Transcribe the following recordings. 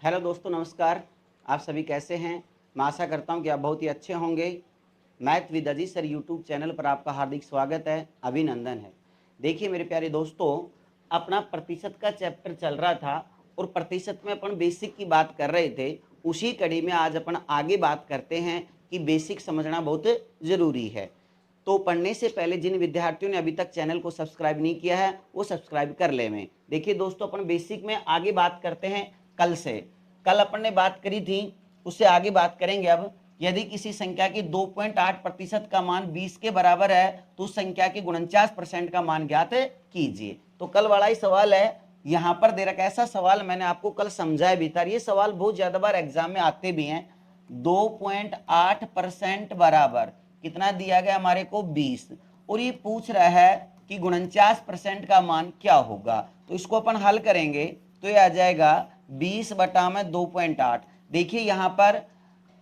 Hello दोस्तों, नमस्कार। आप सभी कैसे हैं? मैं आशा करता हूं कि आप बहुत ही अच्छे होंगे। Math with Aziz sir YouTube channel पर आपका हार्दिक स्वागत है, अभिनंदन है। देखिए मेरे प्यारे दोस्तों, अपना प्रतिशत का चैप्टर चल रहा था और प्रतिशत में अपन बेसिक की बात कर रहे थे। उसी कड़ी में आज अपन आगे बात करते हैं कि बेसिक समझना बहुत ज़रूरी है। तो पढ़ने से पहले जिन विद्यार्थियों ने अभी तक चैनल को सब्सक्राइब नहीं किया है वो सब्सक्राइब कर ले में। देखिए दोस्तों, अपन बेसिक में आगे बात करते हैं कल से। कल अपन ने बात करी थी, उससे आगे बात करेंगे। अब यदि किसी संख्या की 2.8% का मान 20 के बराबर है तो उस संख्या के 49% का मान ज्ञात कीजिए। तो कल वाला ही सवाल है, यहाँ पर दे रखा है। ऐसा सवाल मैंने आपको कल समझाया भी था। ये सवाल बहुत ज्यादा बार एग्जाम में आते भी हैं। 2.8% बराबर कितना दिया गया हमारे को 20, और ये पूछ रहा है कि 49% का मान क्या होगा। तो इसको अपन हल करेंगे तो ये आ जाएगा 20 बटा में 2.8। देखिए यहाँ पर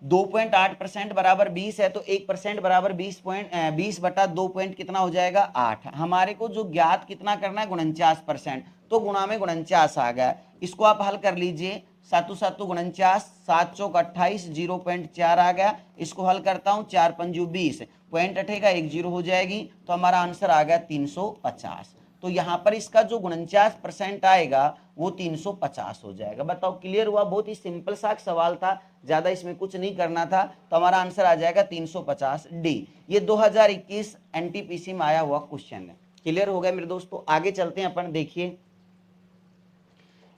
2.8% बराबर 20 है तो 1% बराबर 20 बटा 2 पॉइंट कितना हो जाएगा 8। हमारे को जो ज्ञात कितना करना है 49%, तो गुणा में 49 आ गया। इसको आप हल कर लीजिए। 7 7 49, 7 चौक 28, 0.4 आ गया। इसको हल करता हूँ, 4 पंजू 20, पॉइंट हटेगा, 1 0 हो जाएगी। तो हमारा आंसर आ गया 350। तो यहाँ पर इसका जो 49% आएगा वो 350 हो जाएगा। बताओ, क्लियर हुआ? बहुत ही सिंपल सा सवाल था, ज्यादा इसमें कुछ नहीं करना था। तो हमारा आंसर आ जाएगा 350 डी। ये 2021 एनटीपीसी में आया हुआ क्वेश्चन है। क्लियर हो गया मेरे दोस्तों? आगे चलते हैं अपन। देखिए,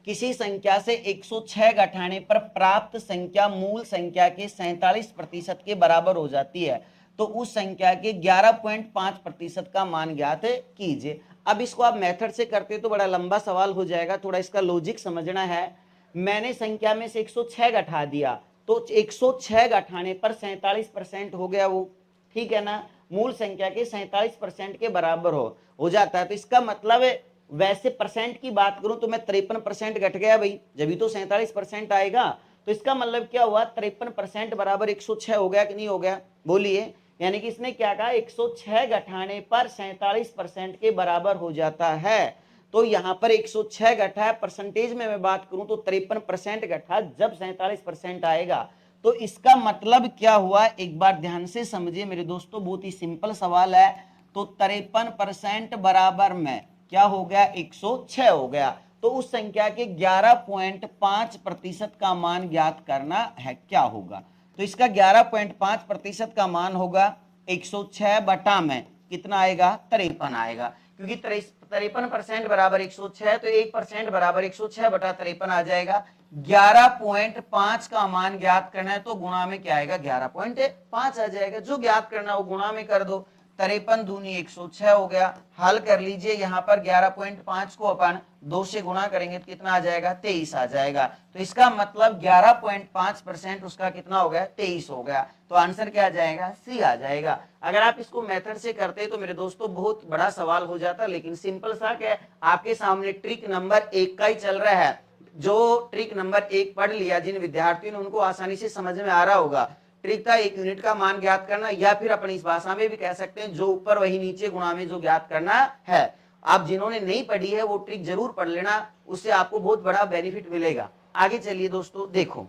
किसी संख्या से 106 घटाने पर प्राप्त संख्या मूल संख्या के 47% के बराबर हो जाती है तो उस संख्या के 11.5% का मान ज्ञात कीजिए। अब इसको आप मेथड से करते तो बड़ा लंबा सवाल हो जाएगा, थोड़ा इसका लॉजिक समझना है। मैंने संख्या में से 106 घटा दिया तो 106 घटाने पर 47% हो गया वो, ठीक है ना। मूल संख्या के 47% के बराबर हो जाता है। तो इसका मतलब है, वैसे परसेंट की बात करूं तो मैं 53% घट गया भाई, जब भी तो 47% आएगा। तो इसका मतलब क्या हुआ, 53% बराबर 106 हो गया कि नहीं हो गया? बोलिए। यानी कि इसने क्या कहा, 106 घटाने पर 47% के बराबर हो जाता है। तो यहां पर 106 घटा है, परसेंटेज में मैं बात करूं तो 53% घटा जब 47% आएगा। तो इसका मतलब क्या हुआ, एक बार ध्यान से समझिए मेरे दोस्तों, बहुत ही सिंपल सवाल है। तो 53% बराबर में क्या हो गया, 106 हो गया। तो उस संख्या के 11.5% का मान ज्ञात करना है, क्या होगा? तो इसका 11.5% का मान होगा 106 बटा में कितना आएगा, 53 आएगा। क्योंकि 53% बराबर 106, तो 1% बराबर 106 बटा 53 आ जाएगा। 11.5 का मान ज्ञात करना है तो गुणा में क्या आएगा, 11.5 आ जाएगा। जो ज्ञात करना हो गुणा में कर दो। 53 दूनी 106 हो गया। हल कर लीजिए। यहाँ पर 11.5 को अपन 2 से गुणा करेंगे तो कितना आ जाएगा, 23 आ जाएगा। तो इसका मतलब 11.5% उसका कितना हो गया, 23 हो गया। तो आंसर क्या आ जाएगा, सी आ जाएगा। अगर आप इसको मेथड से करते तो मेरे दोस्तों बहुत बड़ा सवाल हो जाता, लेकिन सिंपल सा क्या है, आपके सामने ट्रिक नंबर 1 का ही चल रहा है। जो ट्रिक नंबर 1 पढ़ लिया जिन विद्यार्थियों ने, उनको आसानी से समझ में आ रहा होगा। ट्रिक था 1 यूनिट का मान ज्ञात करना, या फिर अपनी इस भाषा में भी कह सकते हैं जो ऊपर वही नीचे गुणा में जो ज्ञात करना है। आप जिन्होंने नहीं पढ़ी है वो ट्रिक जरूर पढ़ लेना, उससे आपको बहुत बड़ा बेनिफिट मिलेगा। आगे चलिए दोस्तों, देखो,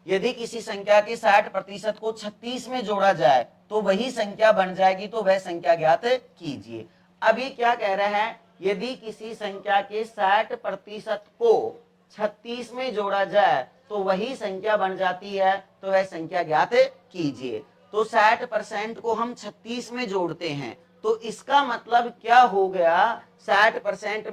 यदि किसी संख्या के 60% को 36 में जोड़ा जाए तो वही संख्या बन जाएगी, तो वह संख्या ज्ञात कीजिए। अब ये क्या कह रहा है, यदि किसी संख्या के 60% को 36 में जोड़ा जाए तो वही संख्या बन जाती है, तो वह संख्या ज्ञात कीजिए। तो 60% को हम 36 में जोड़ते हैं तो इसका मतलब क्या हो गया, 60%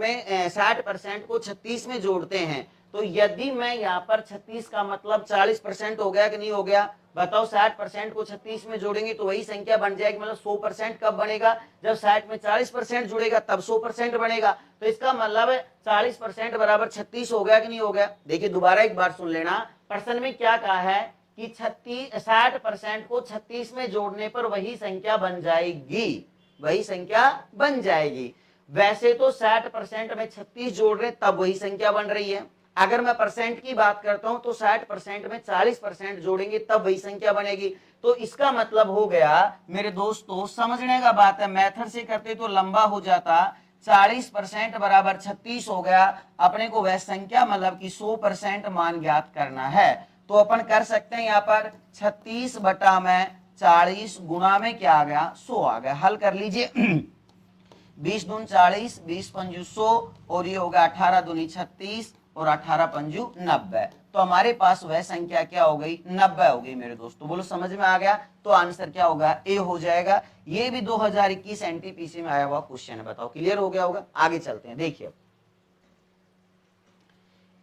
को 36 में जोड़ते हैं तो यदि मैं यहाँ पर 36 का मतलब 40% हो गया कि नहीं हो गया? बताओ, 60% को 36 में जोड़ेंगे तो वही संख्या बन जाएगी। मतलब 100% कब बनेगा, जब 60 में 40% जुड़ेगा तब 100% बनेगा। तो इसका मतलब 40% बराबर 36 हो गया कि नहीं हो गया? देखिए दोबारा एक बार सुन लेना, प्रश्न में क्या कहा है कि 60% को 36 में जोड़ने पर वही संख्या बन जाएगी, वही संख्या बन जाएगी। वैसे तो 60% में 36 जोड़ रहे तब वही संख्या बन रही है। अगर मैं परसेंट की बात करता हूं तो 60% में 40% जोड़ेंगे तब वही संख्या बनेगी। तो इसका मतलब हो गया मेरे दोस्तों, समझने का बात है, मेथड से करते तो लंबा हो जाता। 40% बराबर 36 हो गया। अपने को वह संख्या मतलब कि 100% मान ज्ञात करना है। तो अपन कर सकते हैं यहाँ पर 36 बटा में 40 गुणा में क्या आ गया 100 आ गया। हल कर लीजिए 20 दूनी 40, 20 पंजू 100 और ये होगा 18 दूनी 36 और 18 पंजू 90। तो हमारे पास वह संख्या क्या हो गई 90 हो गई मेरे दोस्तों। बोलो समझ में आ गया। तो आंसर क्या होगा ए हो जाएगा। ये भी 2021 एनटीपीसी में आया हुआ क्वेश्चन है। बताओ क्लियर हो गया होगा। आगे चलते हैं। देखिए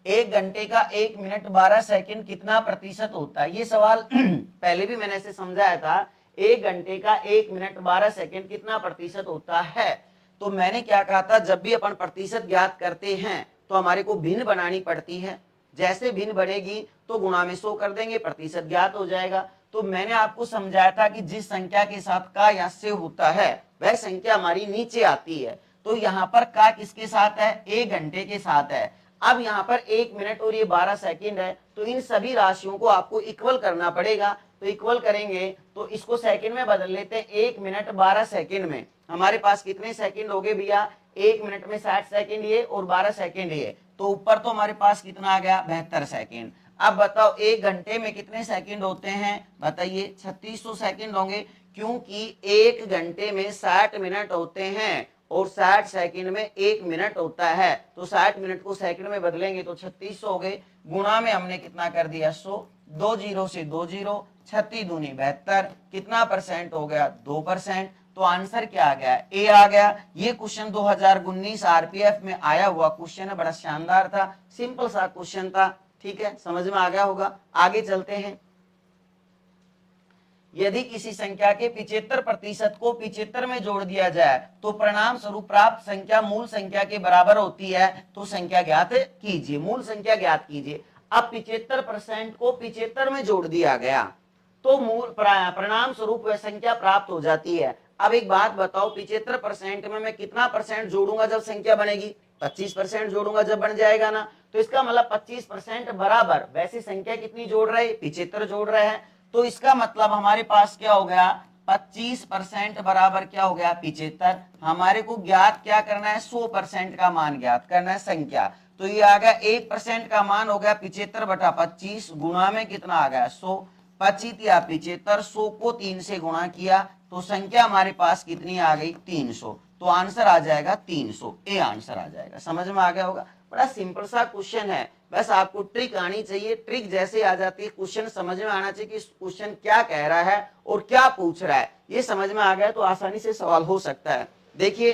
1 घंटे का 1 मिनट 12 सेकंड कितना प्रतिशत होता है। ये सवाल पहले भी मैंने ऐसे समझाया था। 1 घंटे का 1 मिनट 12 सेकंड कितना प्रतिशत होता है। तो मैंने क्या कहा था, जब भी अपन प्रतिशत ज्ञात करते हैं तो हमारे को भिन्न बनानी पड़ती है। जैसे भिन्न बनेगी तो गुणा में 100 कर देंगे, प्रतिशत ज्ञात हो जाएगा। तो मैंने आपको समझाया था कि जिस संख्या के साथ का या से होता है वह संख्या हमारी नीचे आती है। तो यहाँ पर का किसके साथ है 1 घंटे के साथ है। अब यहाँ पर 1 मिनट और ये 12 सेकंड है। तो इन सभी राशियों को आपको इक्वल करना पड़ेगा। तो इक्वल करेंगे तो इसको सेकंड में बदल लेते हैं। 1 मिनट 12 सेकंड में हमारे पास कितने सेकंड हो गए भैया 1 मिनट में 60 सेकंड ये और 12 सेकंड ये। तो ऊपर तो हमारे पास कितना आ गया 72 सेकंड। अब बताओ 1 घंटे में कितने सेकंड होते हैं बताइए 3600 सेकंड होंगे। क्योंकि 1 घंटे में 60 मिनट होते हैं और 60 सेकंड में 1 मिनट होता है। तो 60 मिनट को सेकंड में बदलेंगे तो 3600 हो गए। गुणा में हमने कितना कर दिया 100, 2 जीरो से 2 जीरो, 36 दूनी 72, कितना परसेंट हो गया 2%। तो आंसर क्या आ गया ए आ गया। ये क्वेश्चन 2019 आरपीएफ में आया हुआ क्वेश्चन है। बड़ा शानदार था, सिंपल सा क्वेश्चन था। ठीक है, समझ में आ गया होगा। आगे चलते हैं। यदि किसी संख्या के 75% को 75 में जोड़ दिया जाए तो परिणाम स्वरूप प्राप्त संख्या मूल संख्या के बराबर होती है। तो संख्या ज्ञात कीजिए, मूल संख्या ज्ञात कीजिए। अब 75% को 75 में जोड़ दिया गया तो मूल परिणाम स्वरूप वह संख्या प्राप्त हो जाती है। अब एक बात बताओ 75% में मैं कितना परसेंट जोड़ूंगा जब संख्या बनेगी 25% जोड़ूंगा जब बन जाएगा ना। तो इसका मतलब 25% बराबर वैसी संख्या कितनी जोड़ रहे 75 जोड़ रहे हैं। तो इसका मतलब हमारे पास क्या हो गया 25% बराबर क्या हो गया 75। हमारे को ज्ञात क्या करना है 100% का मान ज्ञात करना है संख्या। तो ये आ गया 1% का मान हो गया 75 बटा 25 गुणा में कितना आ गया 100। 25 या 75, 100 को 3 से गुणा किया तो संख्या हमारे पास कितनी आ गई 300। तो आंसर आ जाएगा 300। ए आंसर आ जाएगा। समझ में आ गया होगा। बड़ा सिंपल सा क्वेश्चन है, बस आपको ट्रिक आनी चाहिए। ट्रिक जैसे आ जाती है क्वेश्चन समझ में आना चाहिए कि क्वेश्चन क्या कह रहा है और क्या पूछ रहा है। ये समझ में आ गया तो आसानी से सवाल हो सकता है। देखिए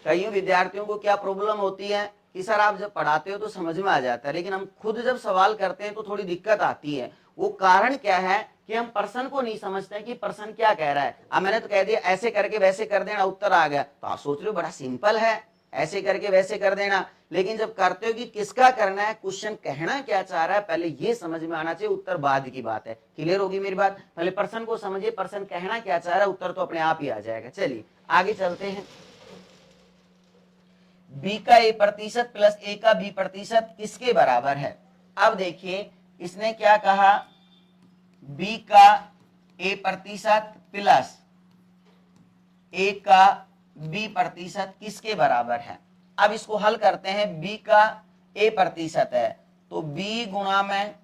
कई विद्यार्थियों को क्या प्रॉब्लम होती है कि सर आप जब पढ़ाते हो तो समझ में आ जाता है, लेकिन हम खुद जब सवाल करते हैं तो थोड़ी दिक्कत आती है। वो कारण क्या है कि हम पर्सन को नहीं समझते कि पर्सन क्या कह रहा है। अब मैंने तो कह दिया ऐसे करके वैसे कर देना उत्तर आ गया, तो आप सोच रहे हो बड़ा सिंपल है ऐसे करके वैसे कर देना। लेकिन जब करते हो कि किसका करना है, क्वेश्चन कहना क्या चाह रहा है, पहले ये समझ में आना चाहिए, उत्तर बाद की बात है। क्लियर होगी मेरी बात। पहले पर्सन को समझिए, पर्सन कहना क्या चाह रहा है, उत्तर तो अपने आप ही आ जाएगा। चलिए आगे चलते हैं। बी का ए प्रतिशत प्लस ए का बी प्रतिशत किसके बराबर है। अब देखिए इसने क्या कहा, बी का ए प्रतिशत प्लस ए का बी प्रतिशत किसके बराबर है। अब इसको हल करते हैं। बी का ए प्रतिशत है तो बी गुणा में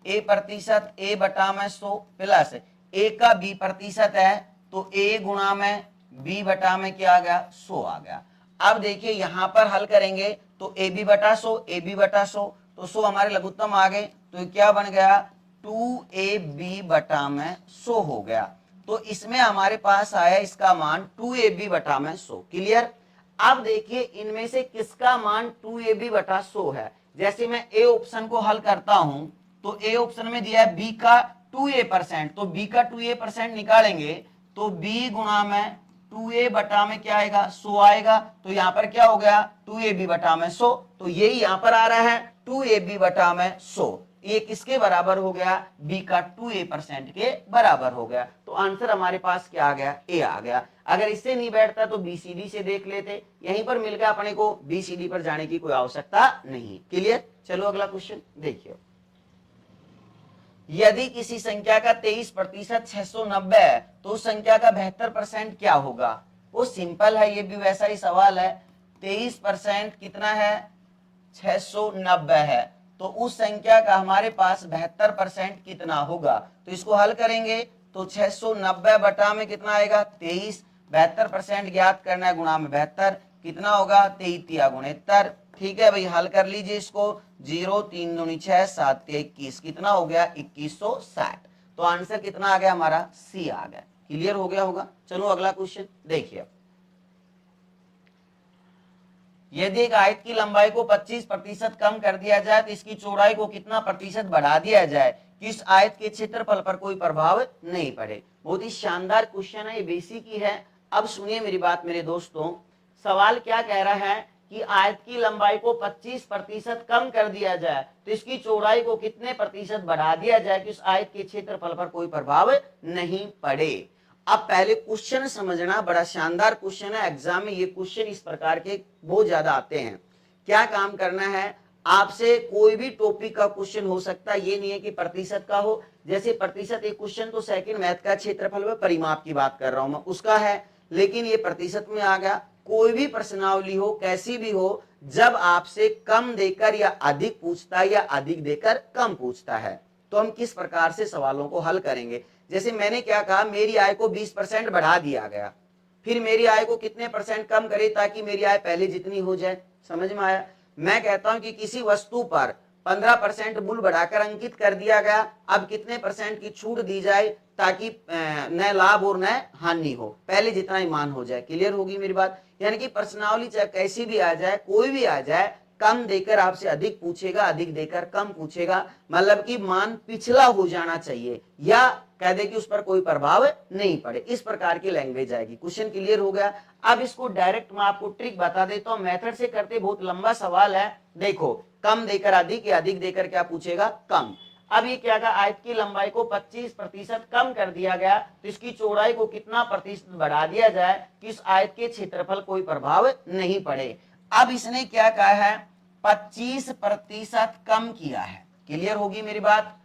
ए प्रतिशत ए बटा में 100 प्लस ए का बी प्रतिशत है तो ए गुणा में बी बटा में क्या आ गया 100 आ गया। अब देखिए यहां पर हल करेंगे तो ए बी बटा 100 ए बी बटा 100 तो 100 हमारे लघुत्तम आ गए। तो क्या बन गया 2ab बटा में 100 हो गया। तो इसमें हमारे पास आया इसका मान 2ab बटा में 100। क्लियर। अब देखिए इनमें से किसका मान 2ab बटा 100 है। जैसे मैं ए ऑप्शन को हल करता हूं तो ए ऑप्शन में दिया है बी का 2a%, तो बी का 2a% निकालेंगे तो b गुणा में 2a बटा में क्या आएगा 100 आएगा। तो यहाँ पर क्या हो गया 2ab बटा में 100। तो यही यहाँ पर आ रहा है 2ab बटा में 100। ये किसके बराबर हो गया b का 2a% के बराबर हो गया। तो आंसर हमारे पास क्या आ गया ए आ गया। अगर इससे नहीं बैठता तो बीसीडी से देख लेते, यहीं पर मिल गया अपने को, बीसीडी पर जाने की कोई आवश्यकता नहीं। क्लियर। चलो अगला क्वेश्चन देखिए। यदि किसी संख्या का 23% 690 है तो उस संख्या का 72% क्या होगा। वो सिंपल है, ये भी वैसा ही सवाल है। 23% कितना है, 690 है। तो उस संख्या का हमारे पास 72% कितना होगा, तो इसको हल करेंगे तो 690 बटा में कितना आएगा 23, 72% ज्ञात करना है, गुणा में 72 कितना होगा 23 गुणे 73। ठीक है भाई, हल कर लीजिए इसको, 0 3 दूनी 6 7 21 कितना हो गया 2160। तो आंसर कितना आ गया हमारा, सी आ गया। क्लियर हो गया होगा। चलो अगला क्वेश्चन देखिए। यदि एक आयत की लंबाई को 25% कम कर दिया जाए तो इसकी चौड़ाई को कितना प्रतिशत बढ़ा दिया जाए कि इस आयत के क्षेत्रफल पर कोई प्रभाव नहीं पड़े। बहुत ही शानदार क्वेश्चन है, ये बेसिक ही है। अब सुनिए मेरी बात मेरे दोस्तों, सवाल क्या कह रहा है कि आयत की लंबाई को 25% कम कर दिया जाए तो इसकी चौड़ाई को कितने प्रतिशत बढ़ा दिया जाए कि उस आयत के क्षेत्रफल पर कोई प्रभाव नहीं पड़े। अब पहले क्वेश्चन समझना, बड़ा शानदार क्वेश्चन है, एग्जाम में ये क्वेश्चन इस प्रकार के बहुत ज्यादा आते हैं। क्या काम करना है, आपसे कोई भी टॉपिक का क्वेश्चन हो सकता है, ये नहीं है कि प्रतिशत का हो। जैसे प्रतिशत एक क्वेश्चन तो सेकंड मैथ का क्षेत्रफल व परिमाप की बात कर रहा हूं मैं, उसका है, लेकिन ये प्रतिशत में आ गया। कोई भी प्रश्नावली हो कैसी भी हो, जब आपसे कम देकर या अधिक पूछता है या अधिक देकर कम पूछता है, तो हम किस प्रकार से सवालों को हल करेंगे। जैसे मैंने क्या कहा, मेरी आय को 20% बढ़ा दिया गया, फिर मेरी आय को कितने परसेंट कम करे ताकि मेरी आय पहले जितनी हो जाए। समझ में आया। मैं कहता हूं कि किसी वस्तु पर 15% मूल्य बढ़ाकर अंकित कर दिया गया, अब कितने परसेंट की छूट दी जाए ताकि न लाभ और न हानि हो, पहले जितना ही मान हो जाए। क्लियर होगी मेरी बात। यानी कि प्रश्नावली चाहे कैसी भी आ जाए, कोई भी आ जाए, कम देकर आपसे अधिक पूछेगा, अधिक देकर कम पूछेगा, मतलब कि मान पिछला हो जाना चाहिए या कह दे कि उस पर कोई प्रभाव नहीं पड़े, इस प्रकार की लैंग्वेज आएगी। क्वेश्चन क्लियर हो गया। अब इसको डायरेक्ट मैं आपको ट्रिक बता देता हूं, मेथड से करते बहुत लंबा सवाल है। देखो, कम देकर अधिक या अधिक देकर क्या पूछेगा, कम। अब ये क्या, आयत की लंबाई को 25% कम कर दिया गया तो इसकी चौड़ाई को कितना प्रतिशत बढ़ा दिया जाए कि इस आयत के क्षेत्रफल कोई प्रभाव नहीं पड़े। अब इसने क्या कहा है, 25% कम किया है। क्लियर होगी मेरी बात।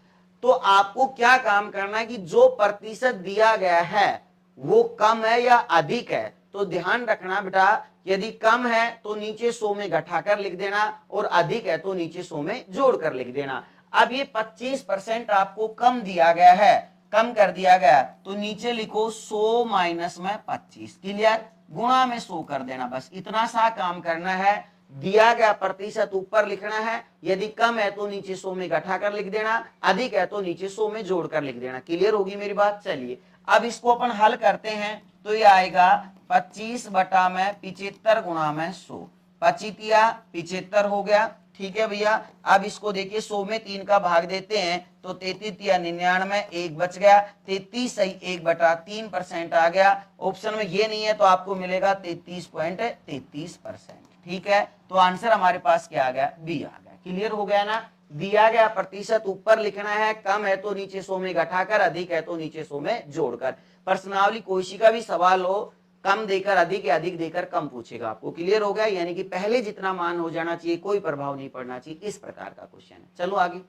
तो आपको क्या काम करना है कि जो प्रतिशत दिया गया है वो कम है या अधिक है, तो ध्यान रखना बेटा, यदि कम है तो नीचे 100 में घटाकर लिख देना और अधिक है तो नीचे 100 में जोड़कर लिख देना। अब ये 25% आपको कम दिया गया है, कम कर दिया गया, तो नीचे लिखो 100 माइनस में 25, क्लियर, गुणा में 100 कर देना, बस इतना सा काम करना है। दिया गया प्रतिशत ऊपर लिखना है, यदि कम है तो नीचे 100 में घटाकर लिख देना, अधिक है तो नीचे 100 में जोड़कर लिख देना। क्लियर होगी मेरी बात। चलिए अब इसको अपन हल करते हैं, तो ये आएगा 25 बटा में 75 गुणा में 100, 25 75 हो गया। ठीक है भैया। अब इसको देखिए 100 में 3 का भाग देते हैं तो 33 99, एक बच गया, 33 सही 1/3% आ गया। ऑप्शन में ये नहीं है तो आपको मिलेगा 33.33%। ठीक है, तो आंसर हमारे पास क्या आ गया, बी आ गया। क्लियर हो गया ना। दिया गया प्रतिशत ऊपर लिखना है, कम है तो नीचे 100 में घटाकर, अधिक है तो नीचे 100 में जोड़कर। प्रश्नावली कोई सी का भी सवाल हो, कम देकर अधिक या अधिक देकर कम पूछेगा आपको। क्लियर हो गया, यानी कि पहले जितना मान हो जाना चाहिए, कोई प्रभाव नहीं पड़ना चाहिए, इस प्रकार का क्वेश्चन है। चलो आगे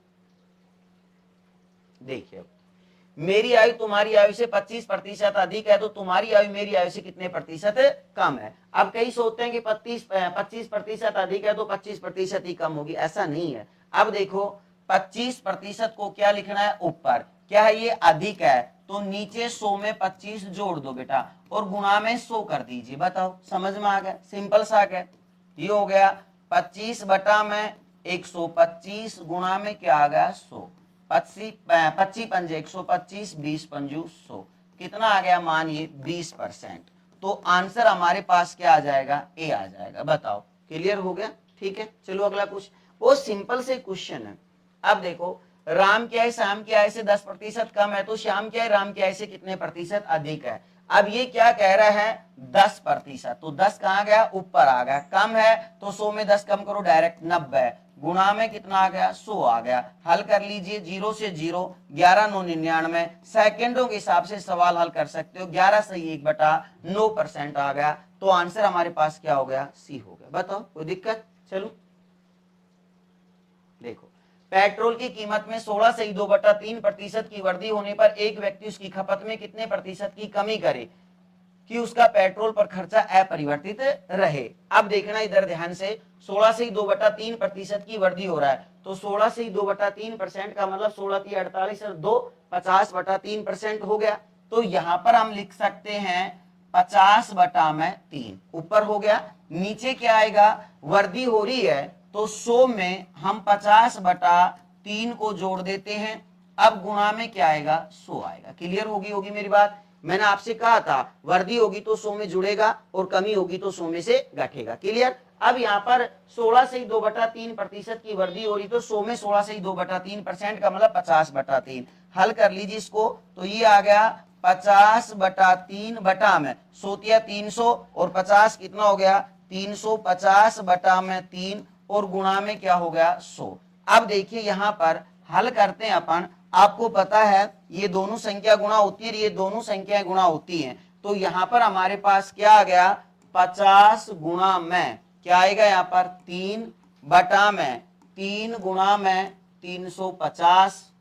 देखिए, मेरी आयु तुम्हारी आयु से 25% अधिक है तो तुम्हारी आयु मेरी आयु से कितने प्रतिशत कम है। अब कई सोचते हैं कि 25% अधिक है तो 25% ही कम होगी, ऐसा नहीं है। अब देखो 25% को क्या लिखना है, ऊपर क्या है, ये अधिक है तो नीचे 100 में 25 जोड़ दो बेटा और गुणा में 100 कर दीजिए। बताओ, समझ में आ गया, सिंपल सा है। ये हो गया 25 बटा में 125 गुणा में क्या आ गया 100, 25 पंजे 125, 20 पंजू 100, कितना आ गया मान ये 20%। तो आंसर हमारे पास क्या आ जाएगा, ए आ जाएगा। बताओ, क्लियर हो गया। ठीक है, चलो अगला क्वेश्चन, वो सिंपल से क्वेश्चन है। अब देखो, राम की आय श्याम की आय से 10% कम है तो श्याम की आय राम की आय से कितने प्रतिशत अधिक है। अब ये क्या कह रहा है, 10%, तो 10 कहां गया, ऊपर आ गया। कम है तो 100 में 10 कम करो डायरेक्ट 90, गुणा में कितना आ गया 100 आ गया। हल कर लीजिए, 0 से 0, 11 9 99, सेकेंडों के हिसाब से सवाल हल कर सकते हो। 11 सही 1/9% आ गया। तो आंसर हमारे पास क्या हो गया, सी हो गया। बताओ कोई दिक्कत। चलो देखो, पेट्रोल की कीमत में 16 से 2/3% की वृद्धि होने पर एक व्यक्ति उसकी खपत में कितने प्रतिशत की कमी करे। कि उसका पेट्रोल पर खर्चा अपरिवर्तित रहे। अब देखना इधर ध्यान से, 16 से 2/3% की वृद्धि हो रहा है, तो 16 से 2/3% का मतलब 16 की 48 और 2 50/3% हो गया। तो यहां पर हम लिख सकते हैं 50/3 ऊपर हो गया। नीचे क्या आएगा, वृद्धि हो रही है तो 100 में हम 50/3 को जोड़ देते हैं। अब गुणा में क्या आएगा, 100 आएगा। क्लियर होगी मेरी बात। मैंने आपसे कहा था वृद्धि होगी तो 100 में जुड़ेगा और कमी होगी तो 100 में से घटेगा। क्लियर। अब यहाँ पर 16 से 2/3% की वृद्धि हो रही, तो 100 में 16 से 2/3% का मतलब 50/3। हल कर लीजिए इसको, तो ये आ गया 50/3 बटा में 100 300 और 50 कितना हो गया 350/3 और गुणा में क्या हो गया 100। अब देखिए यहाँ पर हल करते हैं अपन। आपको पता है ये दोनों संख्या गुणा होती है, ये दोनों संख्याएं गुणा होती हैं, तो यहां पर हमारे पास क्या आ गया 50 गुणा में क्या आएगा यहाँ पर 3 बटा में 3 गुणा में 350।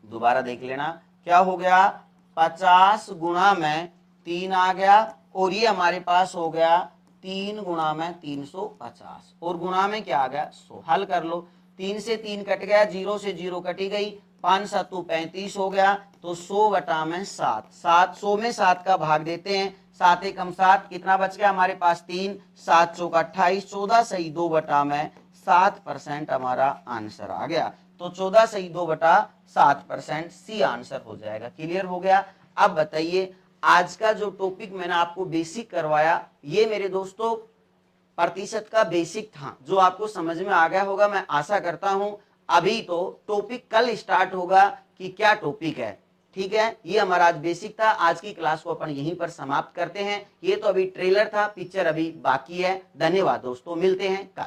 दोबारा देख लेना क्या हो गया 50 गुणा में 3 आ गया और ये हमारे पास हो गया 3 गुणा में 350 और गुणा में क्या आ गया 100। हल कर लो, 3 से 3 कट गया, 0 से 0 कटी गई, 5 7 35 हो गया, तो 100 बटा में 7 700 में 7 का भाग देते हैं, 7 एकम 7 कितना बच गया हमारे पास 3 7 चौका 28, 14 सही 2 बटा में 7% हमारा आंसर आ गया। तो 14 सही 2/7% सी आंसर हो जाएगा। क्लियर हो गया। अब बताइए आज का जो टॉपिक मैंने आपको बेसिक करवाया, ये मेरे दोस्तों प्रतिशत का बेसिक था, जो आपको समझ में आ गया होगा मैं आशा करता हूं। अभी तो टॉपिक कल स्टार्ट होगा कि क्या टॉपिक है। ठीक है, ये हमारा आज बेसिक था। आज की क्लास को अपन यहीं पर समाप्त करते हैं। ये तो अभी ट्रेलर था, पिक्चर अभी बाकी है। धन्यवाद दोस्तों, मिलते हैं कल।